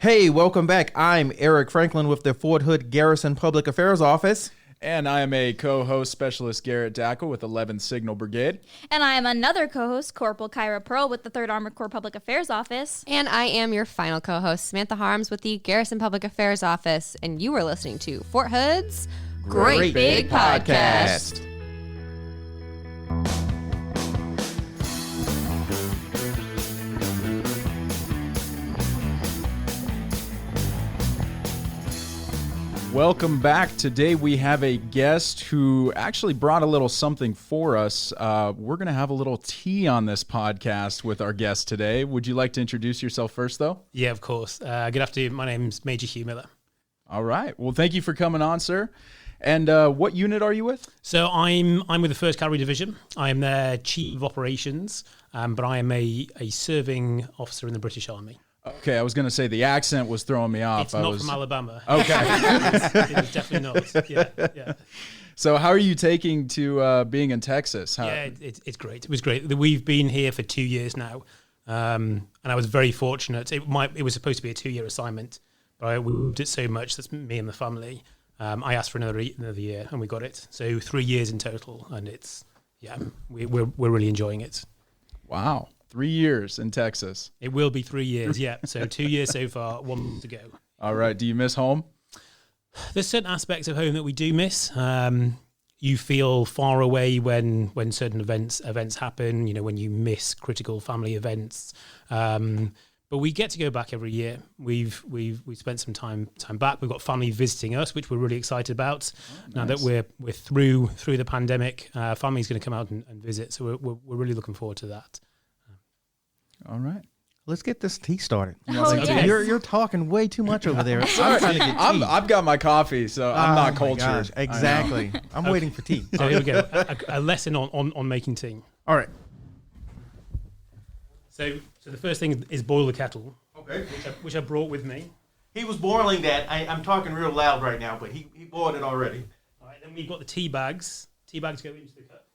Hey, welcome back. I'm Eric Franklin with the Fort Hood Garrison Public Affairs Office. And I am a co-host specialist, Garrett Dackle with 11th Signal Brigade. And I am another co-host, Corporal Kyra Pearl with the 3rd Armored Corps Public Affairs Office. And I am your final co-host, Samantha Harms with the Garrison Public Affairs Office. And you are listening to Fort Hood's Great Big Podcast. Welcome back. Today we have a guest who actually brought a little something for us. We're going to have a little tea on this podcast with our guest today. Would you like to introduce yourself first, though? Yeah, of course. Good afternoon. My name's Major Huw Miller. All right. Well, thank you for coming on, sir. And what unit are you with? So I'm with the 1st Cavalry Division. I am their Chief of Operations, but I am a serving officer in the British Army. Okay, I was going to say the accent was throwing me off. It's not from Alabama. Okay. It was definitely not. Yeah. So how are you taking to being in Texas? Yeah, it's great. It was great. We've been here for 2 years now, and I was very fortunate. It was supposed to be a 2-year assignment, but we loved it so much, that's me and the family. I asked for another year, and we got it. So 3 years in total, and we're really enjoying it. Wow. 3 years in Texas. It will be 3 years, yeah. So 2 years so far, 1 month to go. All right. Do you miss home? There's certain aspects of home that we do miss. You feel far away when certain events happen, you know, when you miss critical family events. But we get to go back every year. We've spent some time back. We've got family visiting us, which we're really excited about. Nice. Now that we're through the pandemic, family's going to come out and visit. So we're really looking forward to that. All right. Let's get this tea started. Yes. You're talking way too much over there. Sorry, I've got my coffee, so I'm not cultured. Gosh, exactly. I'm waiting for tea. So here we go. A lesson on making tea. All right. So the first thing is boil the kettle. Okay. Which I brought with me. He was boiling that. I'm talking real loud right now, but he boiled it already. All right. Then we've got the tea bags. Tea bags go into the cup.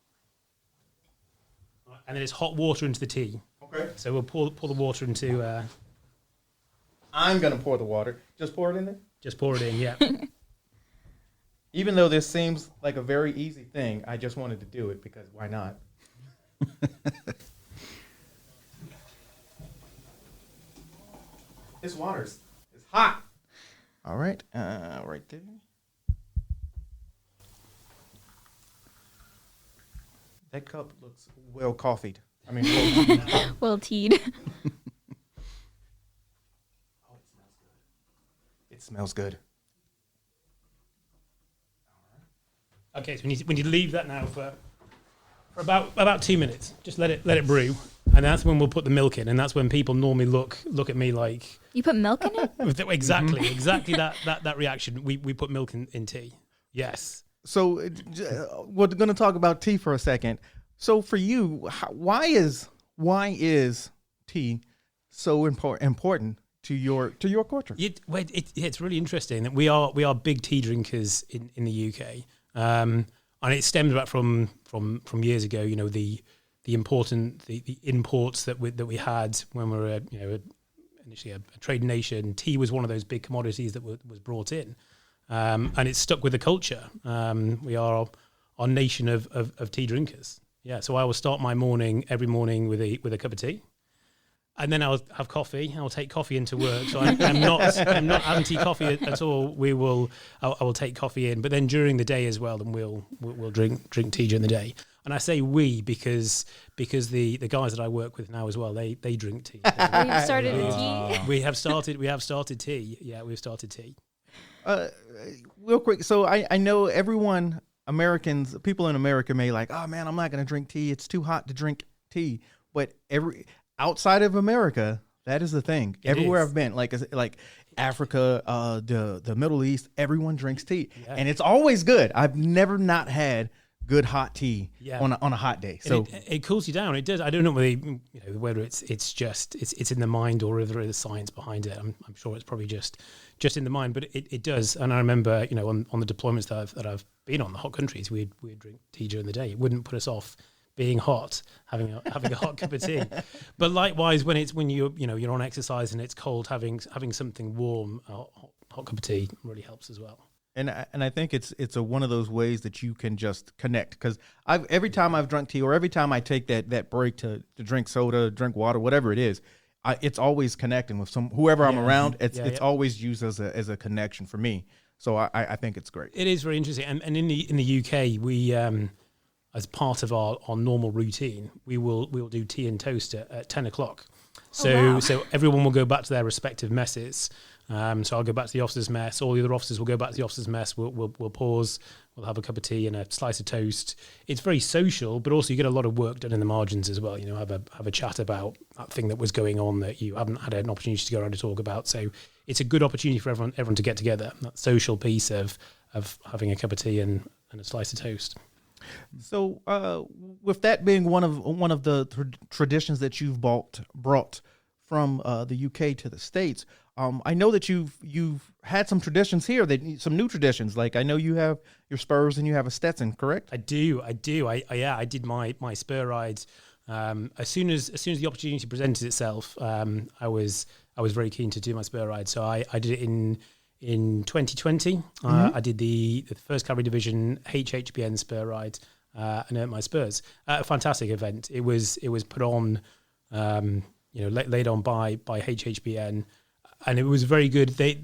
All right, and then it's hot water into the tea. Okay. So we'll pour the water into. I'm gonna pour the water. Just pour it in there. Just pour it in, yeah. Even though this seems like a very easy thing, I just wanted to do it because why not? This water's hot. All right, right there. That cup looks well coffeed. I mean, Well teed. Oh, it smells good. Okay, so we need to leave that now for about 2 minutes. Just let it brew, and that's when we'll put the milk in, and that's when people normally look at me like. You put milk in it? Exactly that reaction. We put milk in tea. Yes. So we're going to talk about tea for a second. So for you, why is tea so important to your culture? It's really interesting that we are big tea drinkers in the UK, and it stems back from years ago. You know, the imports that we had when we were initially a trade nation. Tea was one of those big commodities that was brought in, and it's stuck with the culture. We are our nation of tea drinkers. Yeah, so I will start my morning every morning with a cup of tea, and then I'll have coffee. I'll take coffee into work. So I'm not anti-coffee at all. I will take coffee in, but then during the day as well, then we'll drink tea during the day. And I say we because the guys that I work with now as well, they drink tea. We've started a tea. We have started tea. Yeah, we've started tea. Real quick, so I know people in America may like, oh man, I'm not going to drink tea. It's too hot to drink tea. But outside of America, that is the thing. Everywhere I've been, like Africa, the Middle East, everyone drinks tea, and it's always good. I've never not had good hot tea on a hot day. So it cools you down. It does. I don't know whether it's in the mind or whether there's science behind it. I'm sure it's probably just in the mind, but it does. And I remember, on the deployments that I've been on, the hot countries, we'd drink tea during the day. It wouldn't put us off being hot, having a hot cup of tea. But likewise, when you're on exercise and it's cold, having something warm, a hot cup of tea really helps as well. And I think it's one of those ways that you can just connect, because every time I've drunk tea, or every time I take that break to drink soda, drink water, whatever it is, it's always connecting with whoever I'm around. It's always used as a connection for me. So I think it's great. It is very interesting. And in the UK, we as part of our normal routine, we will do tea and toast at 10 o'clock. So everyone will go back to their respective messes. So I'll go back to the officers' mess. All the other officers will go back to the officers' mess. We'll pause. We'll have a cup of tea and a slice of toast. It's very social, but also you get a lot of work done in the margins as well. Have a chat about that thing that was going on that you haven't had an opportunity to go around to talk about. So it's a good opportunity for everyone to get together. That social piece of having a cup of tea and a slice of toast. So, with that being one of the traditions that you've brought from the UK to the States, I know that you've had some traditions here, some new traditions. Like, I know you have your spurs and you have a Stetson, correct? I do. I did my spur rides as soon as the opportunity presented itself. I was very keen to do my spur ride, so I did it in 2020. I did the 1st Cavalry Division HHBN spur ride and earned my spurs. A fantastic event. It was put on, laid on by HHBN, and it was very good. I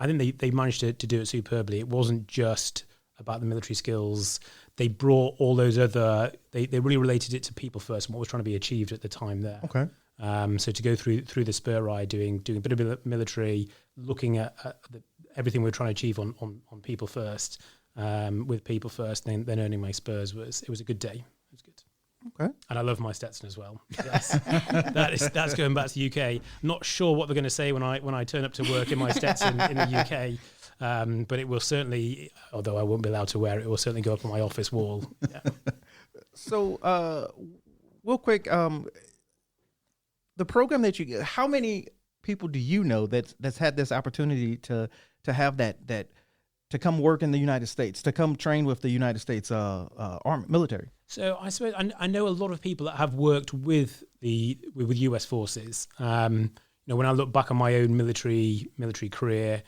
think they managed to do it superbly. It wasn't just about the military skills. They brought all those other. They really related it to people first and what was trying to be achieved at the time there. Okay. So to go through the spur ride, doing a bit of military, looking at everything we're trying to achieve on people first, with people first, then earning my spurs was a good day. It was good. Okay. And I love my Stetson as well. Yes. that's going back to the UK. Not sure what they're going to say when I turn up to work in my Stetson in the UK. But it will certainly, although I won't be allowed to wear it, it will certainly go up on my office wall. Yeah. So, real quick, the program that how many people do you know that's had this opportunity to have that to come work in the United States, to come train with the United States Army military? So I suppose I know a lot of people that have worked with US forces. When I look back on my own military career,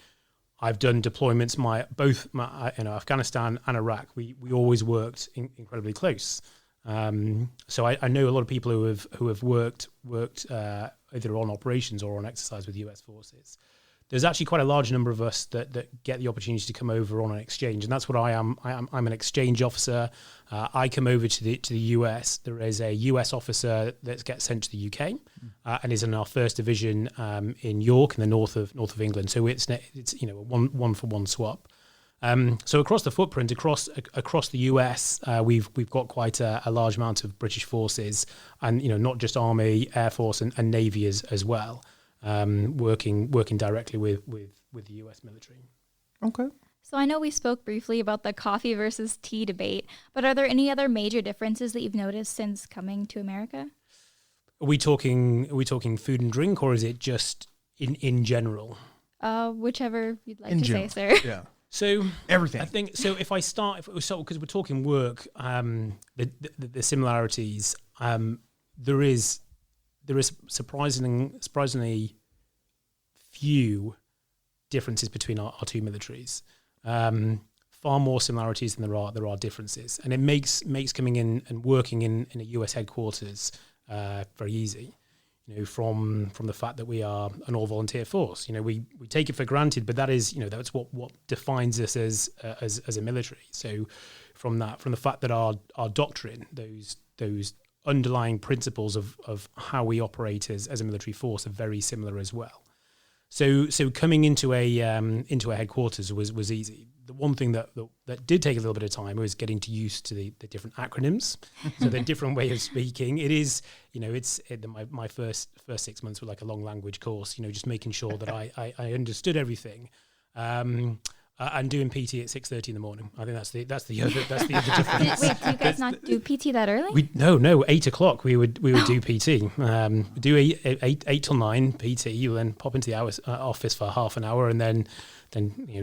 I've done deployments. Both Afghanistan and Iraq. We always worked incredibly close. So I know a lot of people who have worked either on operations or on exercise with US forces. There's actually quite a large number of us that get the opportunity to come over on an exchange, and that's what I am. I'm an exchange officer. I come over to the US. There is a US officer that gets sent to the UK, and is in our 1st Division in York, in the north of England. So it's a one for one swap. So across the footprint, across the US, we've got quite a large amount of British forces, and not just Army, Air Force, and Navy as well. Working directly with the US military. Okay. So I know we spoke briefly about the coffee versus tea debate, but are there any other major differences that you've noticed since coming to America? Are we talking food and drink, or is it just in general? Whichever you'd like in to general. say, sir. Yeah. So everything. I think so. If we start because we're talking work, the similarities. There is surprisingly few differences between our two militaries. Far more similarities than there are differences, and it makes coming in and working in a US headquarters very easy. From the fact that we are an all-volunteer force. We take it for granted, but that is, that's what defines us as a military. So from the fact that our doctrine, those underlying principles of how we operate as a military force are very similar as well. So coming into a headquarters was easy. The one thing that did take a little bit of time was getting used to the different acronyms, so the different way of speaking. It is, my first 6 months were like a long language course. Just making sure that I understood everything. and doing PT at 6:30 in the morning. I think that's the other difference. Wait, do you guys not do PT that early? No, 8 o'clock we would do PT. Do eight till 9 PT. You then pop into the office for half an hour, and then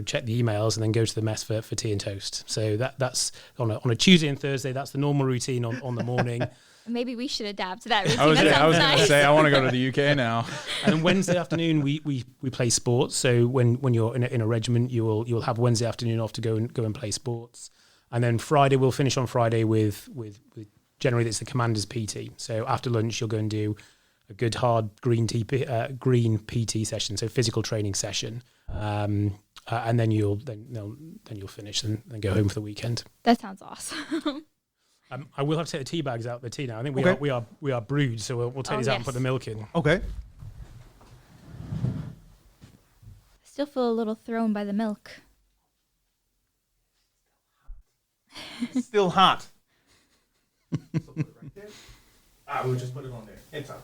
check the emails, and then go to the mess for tea and toast. So that's on a Tuesday and Thursday. That's the normal routine on the morning. Maybe we should adapt to that routine. I was That sounds going to nice. say I want to go to the UK now. And then Wednesday afternoon we play sports. So when you're in a regiment, you'll have Wednesday afternoon off to go and play sports. And then Friday we'll finish on Friday with generally it's the commander's PT. So after lunch you'll go and do a good hard green PT session, so physical training session. And then you'll finish and then go home for the weekend. That sounds awesome. I will have to take the tea bags out of the tea now. I think we are brewed, so we'll take these out and put the milk in. Okay. Still feel a little thrown by the milk. Still hot. We'll just put it on there. It's okay.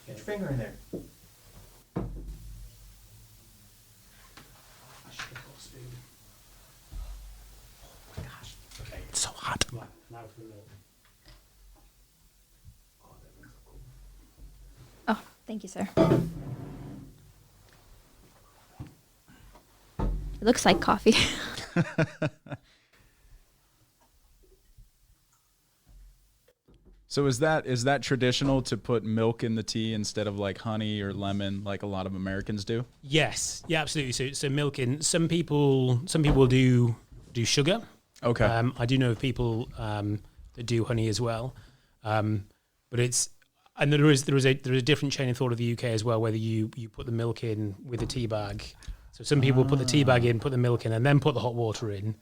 Get your finger in there. Okay, it's so hot. Right, now for the milk. Oh, thank you, sir. It looks like coffee. So is that traditional to put milk in the tea instead of like honey or lemon, like a lot of Americans do? Yes, yeah, absolutely. So milk in. Some people do sugar. Okay. I do know of people that do honey as well, but it's there is a different chain of thought of the UK as well, whether you put the milk in with a tea bag. So some people put the tea bag in, put the milk in, and then put the hot water in.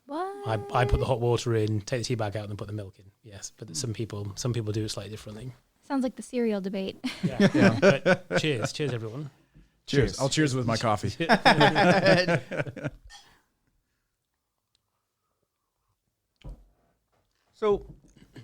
What? I put the hot water in, take the tea bag out, and then put the milk in. Yes, but some people do it slightly differently. Sounds like the cereal debate. Yeah. But cheers, everyone. Cheers. I'll cheers with my coffee. So,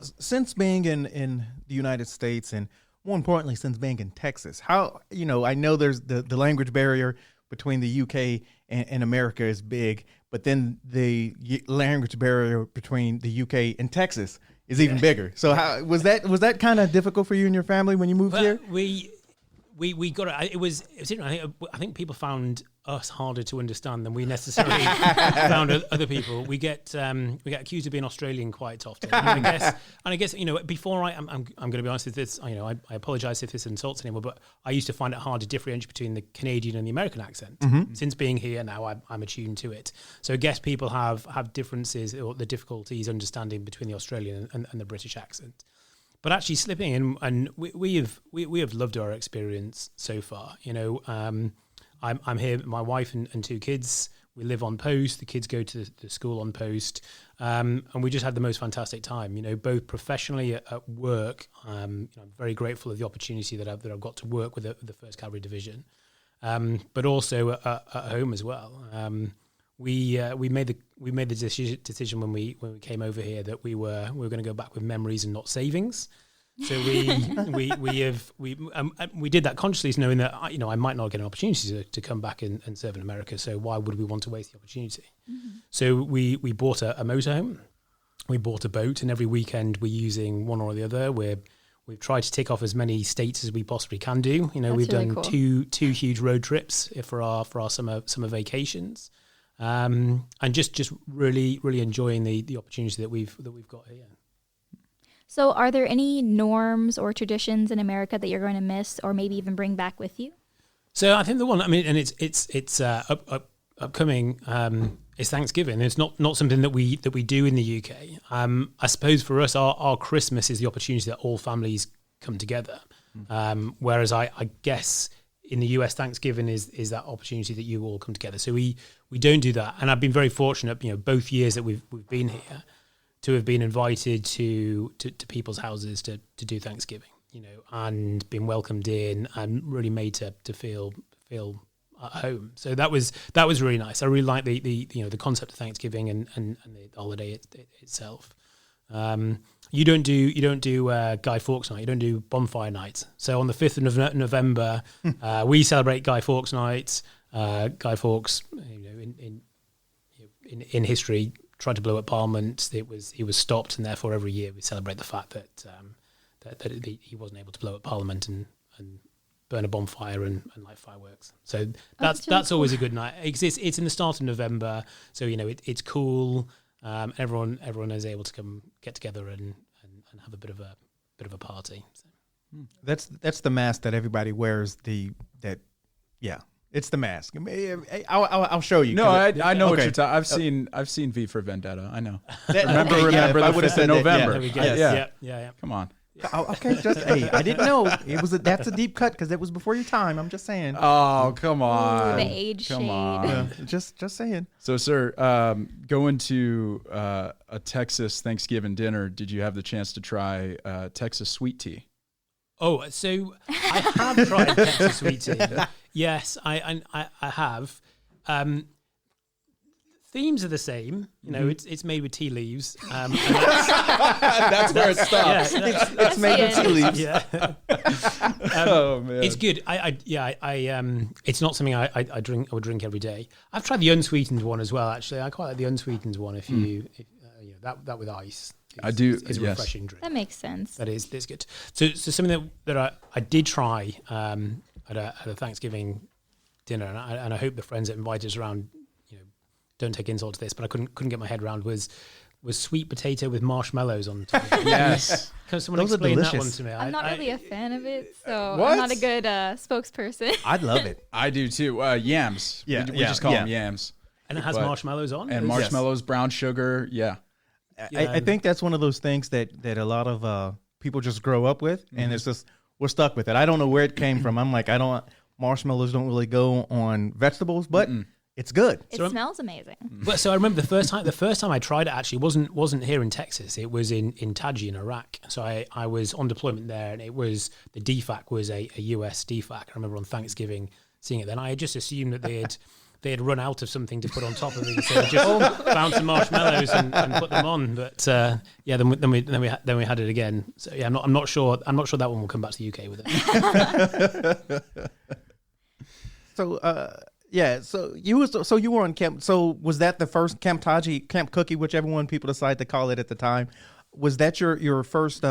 since being in the United States, and more importantly, since being in Texas, how, I know there's the language barrier between the UK and America is big, but then the language barrier between the UK and Texas is even bigger. So how was that kind of difficult for you and your family when you moved here? We got it. It was interesting. I think people found us harder to understand than we necessarily found other people. We get accused of being Australian quite often. And I guess before I'm going to be honest with this. I apologise if this insults anyone, but I used to find it hard to differentiate between the Canadian and the American accent. Mm-hmm. Since being here now, I'm attuned to it. So I guess people have differences or the difficulties understanding between the Australian and the British accent. But actually slipping in, and we have loved our experience so far. I'm here with my wife and two kids. We live on post. The kids go to the school on post, and we just had the most fantastic time. Both professionally at work. I'm very grateful of the opportunity that I've got to work with the First Cavalry Division, but also at home as well. We made the decision when we came over here that we were going to go back with memories and not savings. So we did that consciously, knowing that I might not get an opportunity to come back and serve in America. So why would we want to waste the opportunity? Mm-hmm. So we bought a motorhome, we bought a boat, and every weekend we're using one or the other. We've tried to tick off as many states as we possibly can do. That's we've really done cool. two huge road trips for our summer vacations. And just really enjoying the opportunity that we've got here. So are there any norms or traditions in America that you're going to miss or maybe even bring back with you? So I think the one, and it's upcoming, is Thanksgiving. It's not something that we do in the UK. I suppose for us, our Christmas is the opportunity that all families come together. Whereas I guess in the US, Thanksgiving is that opportunity that you all come together. So we don't do that. And I've been very fortunate, both years that we've been here, to have been invited to people's houses to do Thanksgiving, and been welcomed in and really made to feel at home. So that was really nice. I really like the concept of Thanksgiving and the holiday itself. You don't do Guy Fawkes night. You don't do bonfire night. So on the 5th of November, we celebrate Guy Fawkes night. Guy Fawkes, in history, tried to blow up Parliament. He was stopped, and therefore every year we celebrate the fact that he wasn't able to blow up Parliament and burn a bonfire and light fireworks. So that's always a good night. It's in the start of November, so it's cool. Everyone is able to come get together and have a bit of a party. So. That's the mask that everybody wears. It's the mask. I'll show you. No, I know what okay. you're talking. I've seen V for Vendetta. I know. Remember. I would have said November. There we go. Yeah. Come on. Okay, I didn't know that's a deep cut because it was before your time. I'm just saying. Oh, come on. The age Come shade. on. Yeah, just saying. So, sir, going to a Texas Thanksgiving dinner, did you have the chance to try Texas sweet tea? Oh, so I have tried Texas sweet tea. Yes, I have. Themes are the same. It's made with tea leaves. And That's where it stops. It's made with tea leaves. Yeah. Oh man, It's good. It's not something I would drink every day. I've tried the unsweetened one as well. Actually, I quite like the unsweetened one. If that with ice. I do. It's a yes. refreshing drink. That makes sense. That's good. So something that I did try at a Thanksgiving dinner, and I hope the friends that invited us around, don't take insult to this, but I couldn't get my head around was sweet potato with marshmallows on top. Yes. Can someone Those are explain that delicious. one to me? I'm not really a fan of it, so What? I'm not a good spokesperson. I love it. I do too. Yams. Yeah, we yeah, just call yeah. them yams. And it has But- marshmallows on? And marshmallows, brown sugar. Yeah. I think that's one of those things that a lot of people just grow up with, and it's just we're stuck with it. I don't know where it came from. I'm like, marshmallows don't really go on vegetables, but it's good. It smells amazing. But so I remember the first time I tried it actually wasn't here in Texas. It was in Taji in Iraq. So I was on deployment there, and the DFAC was a US DFAC. I remember on Thanksgiving seeing it. Then I had just assumed that they had run out of something to put on top of it, so they just found some marshmallows and put them on. But then we had it again. So yeah, I'm not sure that one will come back to the UK with it. So you were on camp. So was that the first Camp Taji, Camp Cookie, whichever one people decide to call it at the time? Was that your first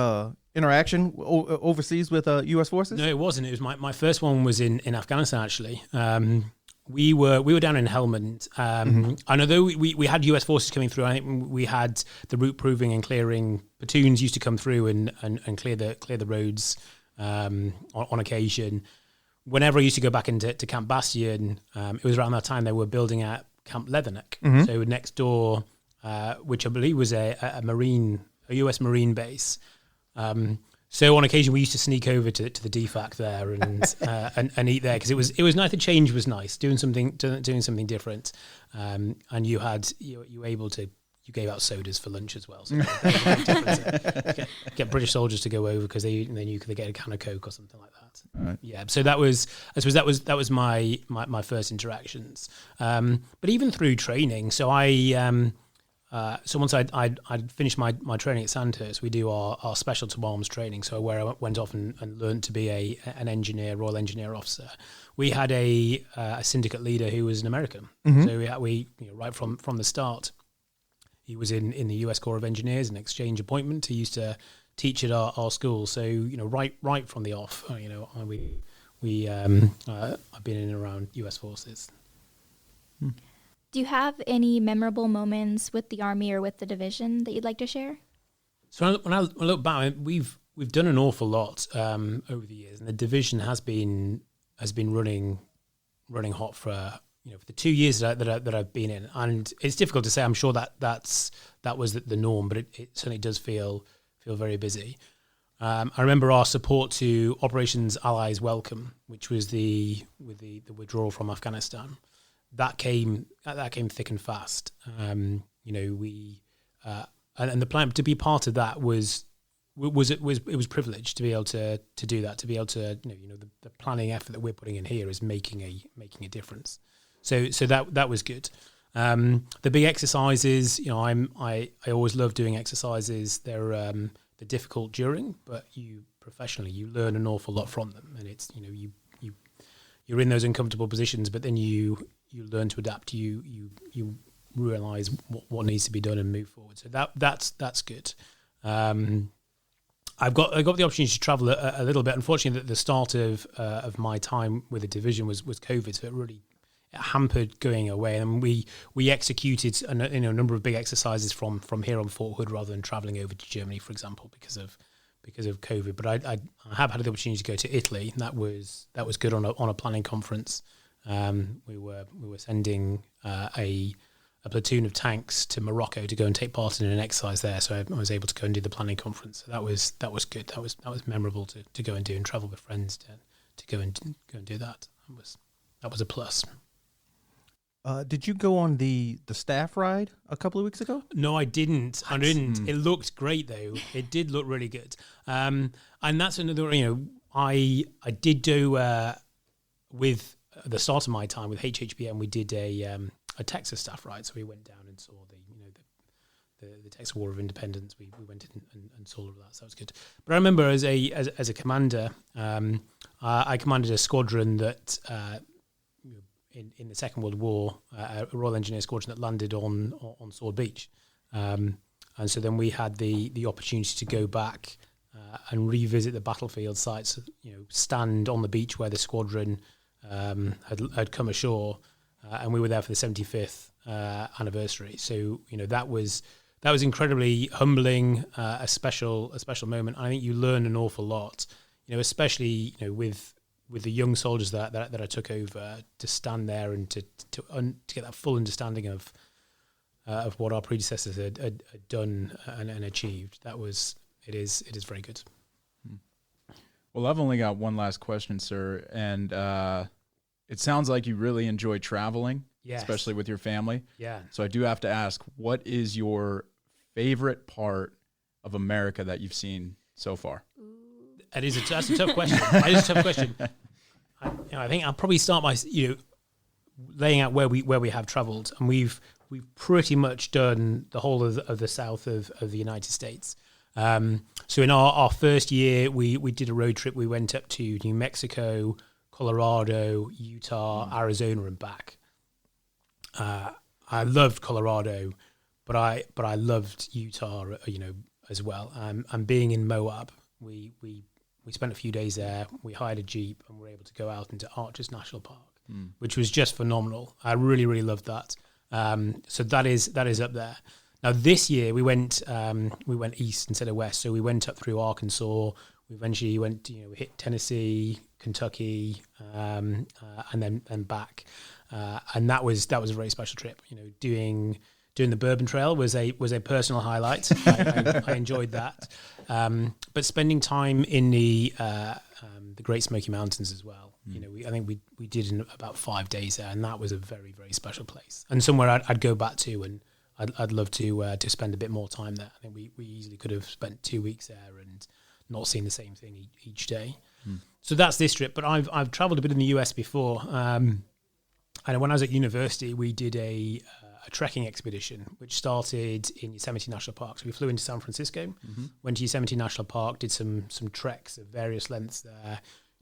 interaction overseas with U.S. forces? No, it wasn't. It was my first one was in Afghanistan actually. We were down in Helmand, and although we had US forces coming through, I think we had the route proving and clearing platoons used to come through and clear the roads on occasion. Whenever I used to go back into Camp Bastion, it was around that time they were building at Camp Leatherneck, so next door, which I believe was a US Marine base. So on occasion we used to sneak over to the DFAC there and eat there because it was nice. The change was nice, doing something different, and you were able to. You gave out sodas for lunch as well. So get British soldiers to go over because then you could get a can of Coke or something like that. Right. Yeah. So that was my first interactions. But even through training, so so once I'd finished my training at Sandhurst, we do our special to arms training. So where I went off and learned to be an engineer, Royal Engineer officer. We had a syndicate leader who was an American. So we right from the start. He was in the US Corps of Engineers, an exchange appointment. He used to teach at our school. So right from the off, I've been in and around US forces. Do you have any memorable moments with the Army or with the division that you'd like to share? So when I look back, we've done an awful lot over the years, and the division has been running hot for for the 2 years that I've been in, and it's difficult to say. I'm sure that was the norm, but it certainly does feel very busy. I remember our support to Operations Allies Welcome, which was the withdrawal from Afghanistan. That came thick and fast. And the plan to be part of that was privileged to be able to do that, to be able to the planning effort that we're putting in here is making a difference. So that was good. The big exercises, I always love doing exercises. They're difficult during, but you professionally you learn an awful lot from them, and it's you you're in those uncomfortable positions, but then you learn to adapt. You realize what needs to be done and move forward. So that's good. I got the opportunity to travel a little bit. Unfortunately, at the start of my time with the division was COVID, so it really hampered going away. And we executed a number of big exercises from here on Fort Hood rather than traveling over to Germany, for example, because of COVID. But I have had the opportunity to go to Italy. And that was good on a planning conference. We were sending a platoon of tanks to Morocco to go and take part in an exercise there. So I was able to go and do the planning conference. So that was good. That was memorable to go and do, and travel with friends to go and do that. That was a plus. Did you go on the staff ride a couple of weeks ago? No, I didn't. It looked great though. It did look really good. And that's another. I did do with the start of my time with HHBM. We did a Texas staff ride, so we went down and saw the Texas War of Independence. We went in and saw all of that. So that was good. But I remember as a commander, I commanded a squadron that. In the Second World War, a Royal Engineer squadron that landed on Sword Beach, and so then we had the opportunity to go back and revisit the battlefield sites. Stand on the beach where the squadron had come ashore, and we were there for the 75th anniversary. So that was incredibly humbling, a special moment. I think you learn an awful lot, especially with the young soldiers that I took over, to stand there and to get that full understanding of what our predecessors had done and achieved. It is very good. Well, I've only got one last question, sir, and it sounds like you really enjoy traveling, yes, especially with your family. Yeah. So I do have to ask, what is your favorite part of America that you've seen so far? That's a tough question. It is a tough question. I think I'll probably start by laying out where we have travelled, and we've pretty much done the whole of the south of the United States. So in our first year, we did a road trip. We went up to New Mexico, Colorado, Utah, Arizona, and back. I loved Colorado, but I loved Utah, as well. And being in Moab, we spent a few days there. We hired a Jeep and were able to go out into Arches National Park, which was just phenomenal. I really, really loved that. So that is up there. Now this year we went east instead of west. So we went up through Arkansas. We eventually we hit Tennessee, Kentucky, and then back. And that was a very special trip. Doing the Bourbon Trail was a personal highlight. I enjoyed that. But spending time in the Great Smoky Mountains as well. I think we did in about 5 days there, and that was a very, very special place, and somewhere I'd go back to, and I'd love to spend a bit more time there. I think we easily could have spent 2 weeks there and not seen the same thing each day. So that's this trip. But I've travelled a bit in the US before, and when I was at university, we did a trekking expedition, which started in Yosemite National Park. So we flew into San Francisco, went to Yosemite National Park, did some treks of various lengths there.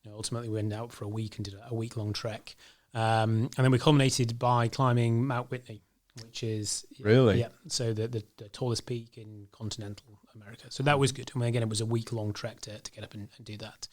Ultimately we went out for a week and did a week-long trek. And then we culminated by climbing Mount Whitney, which is... Really? Yeah. So the tallest peak in continental America. So that was good. And again, it was a week-long trek to get up and do that.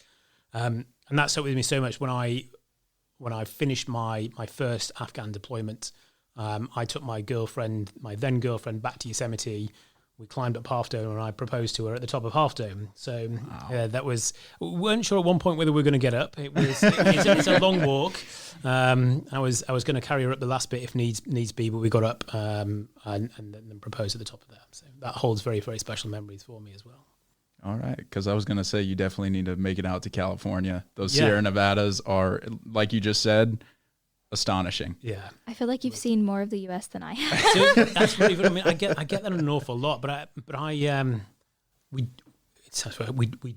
And that stuck with me so much when I finished my first Afghan deployment. I took my then girlfriend, back to Yosemite. We climbed up Half Dome, and I proposed to her at the top of Half Dome. So that was. We weren't sure at one point whether we were going to get up. It's a long walk. I was going to carry her up the last bit if needs be, but we got up and then proposed at the top of that. So that holds very, very special memories for me as well. All right, because I was going to say you definitely need to make it out to California. Those Sierra Nevadas are, like you just said, astonishing. Yeah, I feel like you've seen more of the U.S. than I have. So that's really good. I mean, I get that an awful lot, but we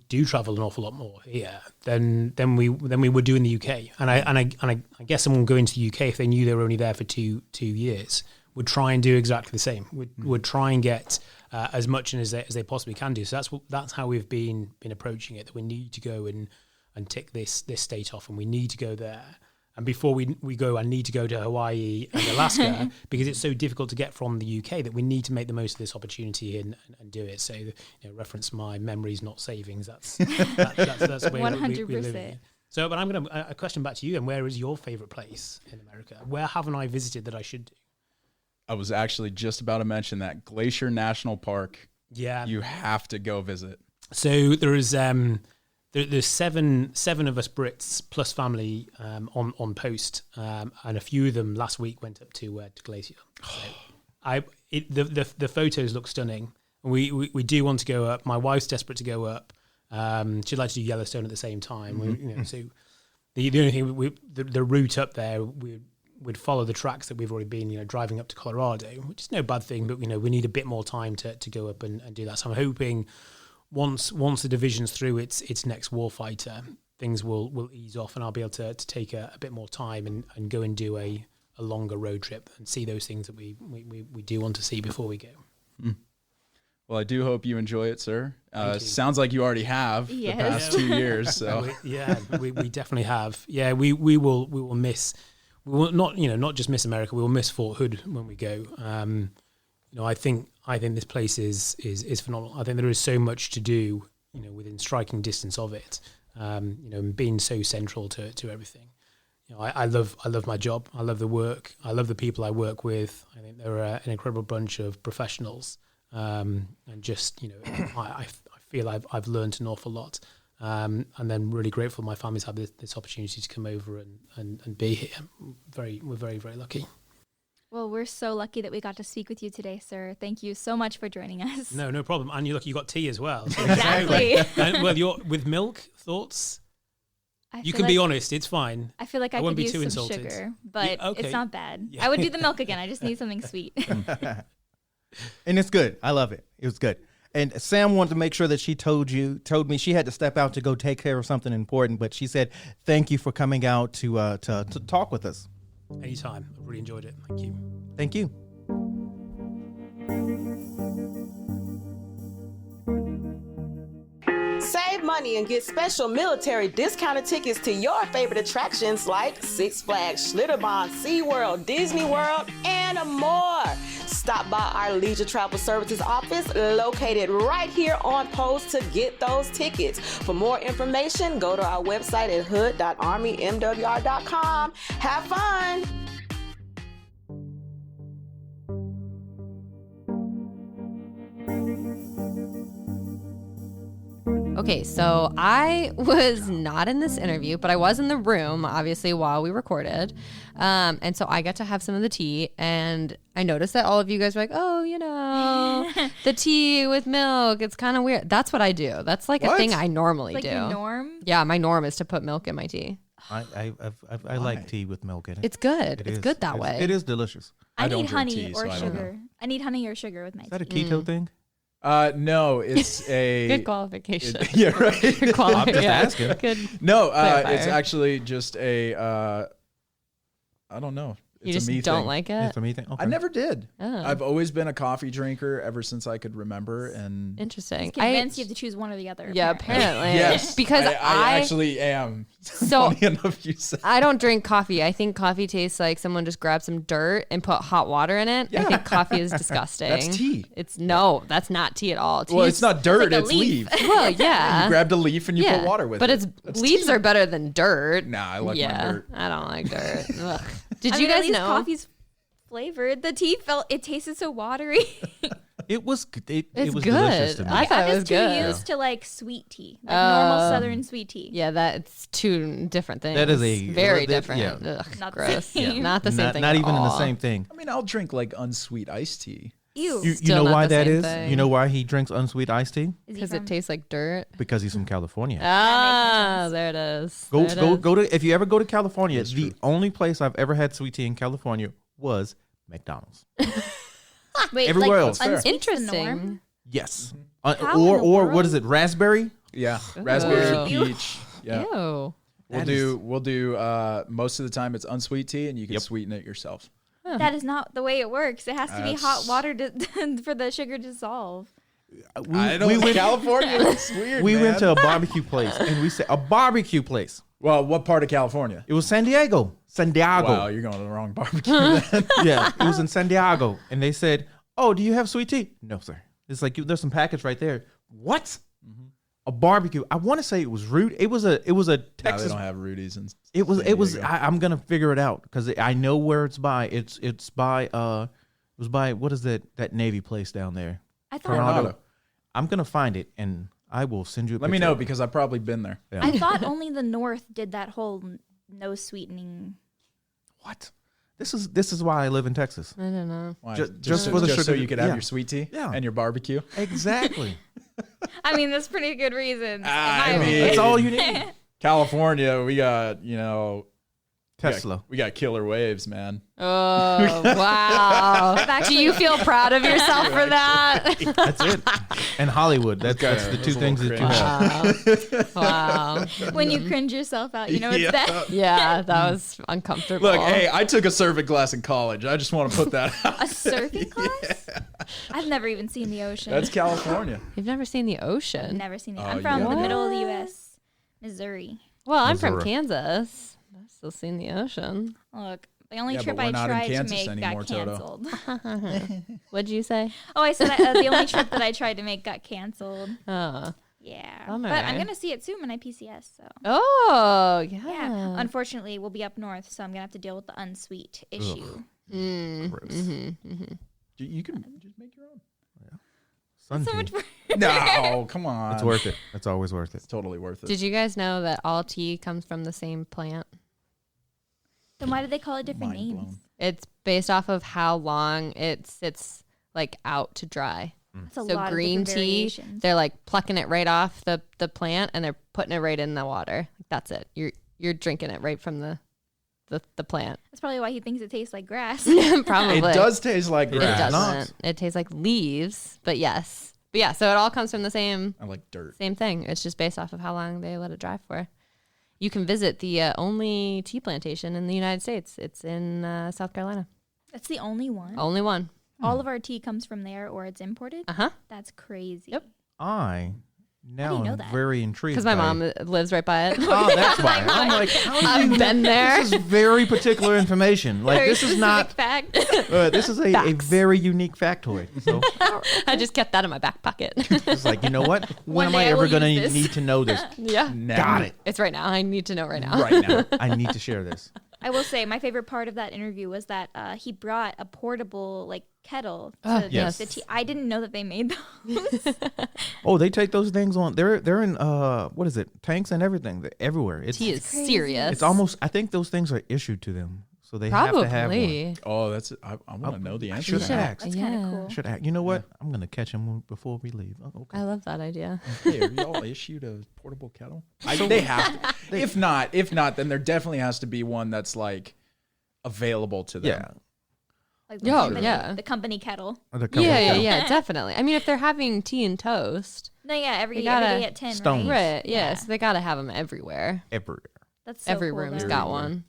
do travel an awful lot more here than we would do in the UK. And I guess someone going to the UK, if they knew they were only there for two years, would try and do exactly the same. Would try and get as much as they possibly can do. So that's how we've been approaching it. That we need to go and tick this state off, and we need to go there. And before we go, I need to go to Hawaii and Alaska because it's so difficult to get from the UK that we need to make the most of this opportunity and do it. So, reference my memories, not savings. That's where 100%. we live in. So, but I'm going to a question back to you. And where is your favorite place in America? Where haven't I visited that I should do? I was actually just about to mention that Glacier National Park. Yeah, you have to go visit. So there is there's seven of us Brits plus family on post, and a few of them last week went up to Glacier. So the photos look stunning. We do want to go up. My wife's desperate to go up. She'd like to do Yellowstone at the same time. So the only thing the route up there we'd follow the tracks that we've already been driving up to Colorado, which is no bad thing, but we need a bit more time to go up and do that. So I'm hoping once the division's through its next warfighter, things will ease off and I'll be able to take a bit more time and go and do a longer road trip and see those things that we do want to see before we go. Well, I do hope you enjoy it, sir. Sounds like you already have the past 2 years. So we definitely have. Yeah, we will miss. We will not just miss America. We will miss Fort Hood when we go. I think this place is phenomenal. I think there is so much to do, within striking distance of it. And being so central to everything. I love my job. I love the work. I love the people I work with. I think they're an incredible bunch of professionals. And just I feel I've learned an awful lot. And then really grateful my family's had this opportunity to come over and be here. We're very, very lucky. Well, we're so lucky that we got to speak with you today, sir. Thank you so much for joining us. No problem. And you got tea as well. So Exactly. well, you're with milk. Thoughts? You can be honest. It's fine. I feel like I won't could be too use some insulted. sugar, but okay. it's not bad. Yeah. I would do the milk again. I just need something sweet. And it's good. I love it. It was good. And Sam wanted to make sure that she told me she had to step out to go take care of something important, but she said, thank you for coming out to talk with us. Anytime. I really enjoyed it. Thank you. Thank you. Save money and get special military discounted tickets to your favorite attractions like Six Flags, Schlitterbahn, SeaWorld, Disney World, and more. Stop by our Leisure Travel Services office located right here on post to get those tickets. For more information, go to our website at hood.armymwr.com. Have fun! Okay, so I was not in this interview, but I was in the room, obviously, while we recorded. And so I got to have some of the tea, and I noticed that all of you guys were like, oh, the tea with milk, it's kind of weird. That's what I do. That's like a thing I normally do. Your norm? Yeah, my norm is to put milk in my tea. I like tea with milk in it. It's good. It's good that way. It is delicious. I don't need drink honey tea, or so I don't know. sugar. I need honey or sugar with my Is that a tea. keto thing? No, it's a Good qualification. yeah, right. Good quali- just yeah. asking. Good. No, clarifier. it's actually just a I don't know. You It's just a me don't thing. like it? It's a me thing. Okay. I never did. Oh. I've always been a coffee drinker ever since I could remember, and Interesting. Convinced you have to choose one or the other. Yeah, apparently. apparently. yes, Because I actually am. So- Funny enough, you said. I don't drink coffee. I think coffee tastes like someone just grabbed some dirt and put hot water in it. I think coffee is disgusting. That's tea. That's not tea at all. Tea Well, is- it's not dirt. like a It's leaf. leaf. Well, yeah. You grabbed a leaf and you put water with but it. But leaves are better than dirt. Nah, I like my dirt. I don't like dirt. Ugh. Did I you mean, at guys least know? coffee's flavored. The tea it tasted so watery. It was it It's was good. delicious to me. I thought I'm it was just too good. used to like sweet tea, like normal Southern sweet tea. Yeah, that's two different things. That is a- very that- different. yeah. Ugh, Not the gross. same. Not the same not, thing. not at even in the all. same thing. I mean, I'll drink like unsweet iced tea. Ew. You Still know not why the that same is? thing. You know why he drinks unsweet iced tea? Is he Because from- it tastes like dirt. Because he's from California. Ah, there it is. Go There it is. go to if you ever go to California, the only place I've ever had sweet tea in California was McDonald's. Wait, Everywhere like, else. unsweet's the Interesting. norm? Yes. How in the Or what world? is it? Raspberry? Yeah, raspberry, Ew. peach. Yeah, Ew. we'll do. Most of the time, it's unsweet tea, and you can sweeten it yourself. That is not the way it works. It has to be hot That's- water for the sugar to dissolve. I don't. California, it's weird. We man. went to a barbecue place and we said a barbecue place. Well, what part of California? It was San Diego. Wow, you're going to the wrong barbecue then. Yeah, it was in San Diego, and they said, "Oh, do you have sweet tea?" No, sir. It's like there's some package right there. What? A barbecue? I want to say it was Root. It was a No, Texas. they don't have Rudy's. It was. I'm gonna figure it out because I know where it's by. It's by. It was by what is that Navy place down there? I thought Coronado. I'm gonna find it and I will send you. Let me know because I've probably been there. Yeah. I thought only the North did that whole no sweetening. What? This is why I live in Texas. I don't know. Why? Just for the so sugar- you could have yeah. your sweet tea Yeah. and your barbecue. Exactly. I mean, that's pretty good reasons. I mean, That's all you need. California, we got Tesla. We got killer waves, man. Oh, wow. Do you feel proud of yourself for that? That's it. And Hollywood. That's the two a things little that you have. Wow. when you cringe yourself out, you know it's that. Yeah, that was uncomfortable. Look, hey, I took a surfing class in college. I just want to put that out. A surfing class? I've never even seen the ocean. That's California. You've never seen the ocean? Never seen it. Oh, I'm you from the gotta middle of the What? U.S., Missouri. Well, I'm from Missouri. Kansas. I've still seen the ocean. Look, the only Yeah, trip but we're I not in tried to Kansas make anymore, got Toto. canceled. What'd you say? Oh, I said the only trip that I tried to make got canceled. Oh. Yeah. Bummer. But I'm going to see it soon when I PCS. So. Oh, Yeah. yeah. Unfortunately, we'll be up north, so I'm going to have to deal with the unsweet issue. Gross. You can just make your own. Sun So tea. much work. No, come on. It's worth it. It's always worth it. It's totally worth it. Did you guys know that all tea comes from the same plant? Then why do they call it different Mind names? blown. It's based off of how long it sits like out to dry. That's a So lot green of different tea, variations. they're like plucking it right off the plant and they're putting it right in the water. That's it. You're drinking it right from the plant. That's probably why he thinks it tastes like grass. Probably. It does taste like It grass. doesn't. It tastes like leaves, but yes. But yeah, so it all comes from the same I like dirt. thing. It's just based off of how long they let it dry for. You can visit the only tea plantation in the United States. It's in South Carolina. That's the only one. Only one. All of our tea comes from there or it's imported. Uh-huh. That's crazy. Yep. I now know am that? very intrigued. Because my by- mom lives right by it. Oh, that's why. I'm like, how do you I've been there. This is very particular information. Like Very this is not. specific fact. This is a very unique factoid. So I just kept that in my back pocket. it's like, you know what? When One am day I I ever will gonna use this. need to know this? Yeah. Got it It's right now. I need to know right now. right now. I need to share this. I will say my favorite part of that interview was that he brought a portable like kettle to Oh, make yes. the tea. I didn't know that they made those. Oh, they take those things on. They're in what is it? Tanks and everything. They're everywhere. It's Tea is crazy. serious. it's almost. I think those things are issued to them, so they have to have one. Probably. Oh, that's. I want to know the answer should to that. ask. That's kind of Yeah. cool. Should act. You know what? I'm gonna catch him before we leave. Oh, okay. I love that idea. Hey, are y'all issued a portable kettle? They have to. If not, then there definitely has to be one that's like available to them. Yeah. Like Yeah. the company kettle. Or the couple- Yeah, definitely. I mean, if they're having tea and toast, No, yeah, every They day gotta- at 10, Stones. right? right? Yeah, so they gotta have them everywhere. Everywhere. That's so Every cool, room's though. got one.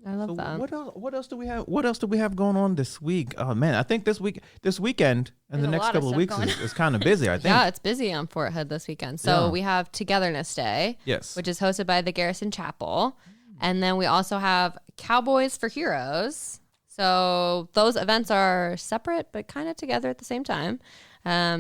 I love So that. what else do we have? What else do we have going on this week? Oh man, I think this weekend, and There's the a next lot of couple of stuff weeks going is kind of busy. I think. Yeah, it's busy on Fort Hood this weekend. So Yeah. we have Togetherness Day, Yes. which is hosted by the Garrison Chapel. And then we also have Cowboys for Heroes. So those events are separate, but kind of together at the same time.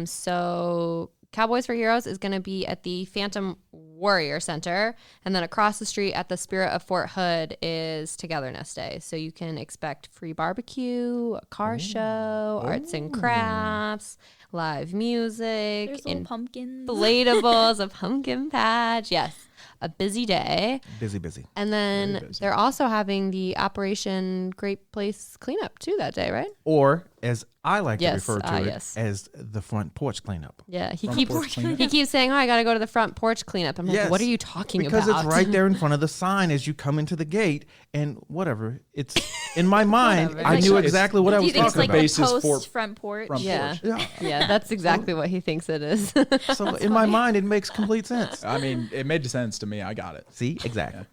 So Cowboys for Heroes is going to be at the Phantom Warrior Center. And then across the street at the Spirit of Fort Hood is Togetherness Day. So you can expect free barbecue, a car show, arts and crafts, live music, There's little pumpkins. inflatables, a pumpkin patch. Yes, a busy day. busy. And then busy. they're also having the Operation Great Place cleanup too that day, right? Or as I like to Yes, refer to it, yes. as the front porch cleanup. Yeah, he Front porch cleanup? keeps saying, "Oh, I got to go to the front porch cleanup." I'm like, Yes, "What are you talking Because about?" it's right there in front of the sign as you come into the gate, and whatever. It's in my mind. Whatever. I It's knew like- exactly what I Do was you think it's talking like about. the basis for post front porch? front Yeah. porch. Yeah, that's exactly what he thinks it is. So in my mind, it makes complete sense. I mean, it made sense to me. I got it. See, exactly.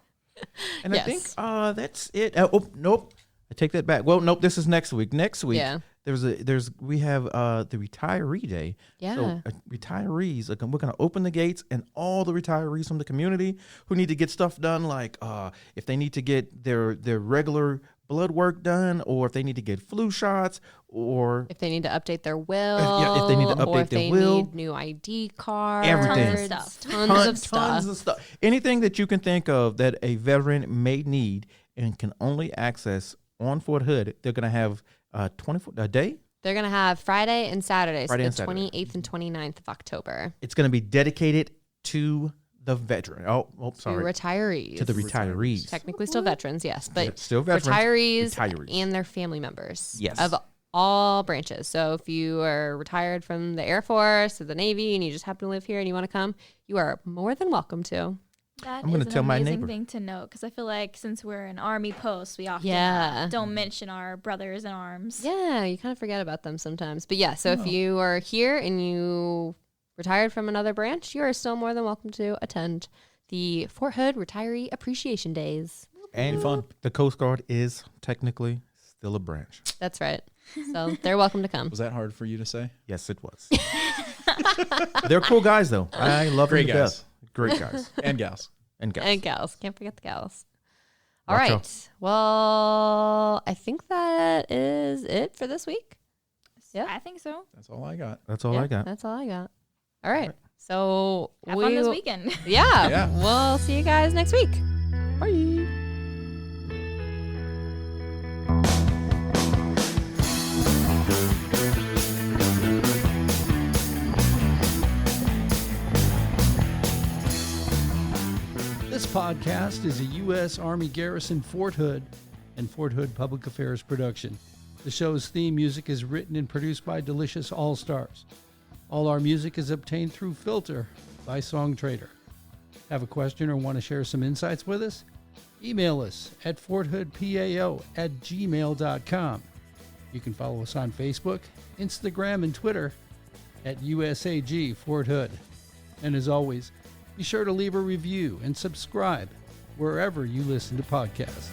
And Yes. I think that's it. Oh nope, I take that back. Well, nope, this is next week. Next week, Yeah. we have the retiree day. Yeah. So retirees, we're going to open the gates, and all the retirees from the community who need to get stuff done, like if they need to get their regular blood work done, or if they need to get flu shots, or if they need to update their will, if they need to or update if their they will, need new ID cards, everything. tons of stuff. Anything that you can think of that a veteran may need and can only access on Fort Hood, they're going to have 24 a day. They're going to have Friday and Saturday, Friday and so the Saturday. 28th and 29th of October. It's going to be dedicated to the veteran. Oh, sorry. To retirees. To the retirees. Technically still veterans, yes, but Still veterans. retirees and their family members. Yes. Of all branches. So if you are retired from the Air Force or the Navy and you just happen to live here and you want to come, you are more than welcome to. That I'm gonna is tell an my amazing neighbor. thing to note, because I feel like since we're an Army post, we often don't mention our brothers in arms. Yeah, you kind of forget about them sometimes. But yeah, so if you are here and you retired from another branch, you are still more than welcome to attend the Fort Hood Retiree Appreciation Days. And fun. The Coast Guard is technically still a branch. That's right. So they're welcome to come. Was that hard for you to say? Yes, it was. They're cool guys, though. I love them to guys. death. Great guys. And gals. And gals. And gals. Can't forget the gals. All Watch right. out. Well, I think that is it for this week. Yeah. I think so. That's all I got. That's all Yeah, I got. That's all I got. All right. So Have fun this weekend. Yeah. Yeah. We'll see you guys next week. Bye. This podcast is a U.S. Army Garrison Fort Hood and Fort Hood Public Affairs production. The show's theme music is written and produced by Delicious All Stars. All our music is obtained through Filter by Song Trader. Have a question or want to share some insights with us? Email us at forthoodpao@gmail.com. You can follow us on Facebook, Instagram, and Twitter at USAG Fort Hood. And as always, be sure to leave a review and subscribe wherever you listen to podcasts.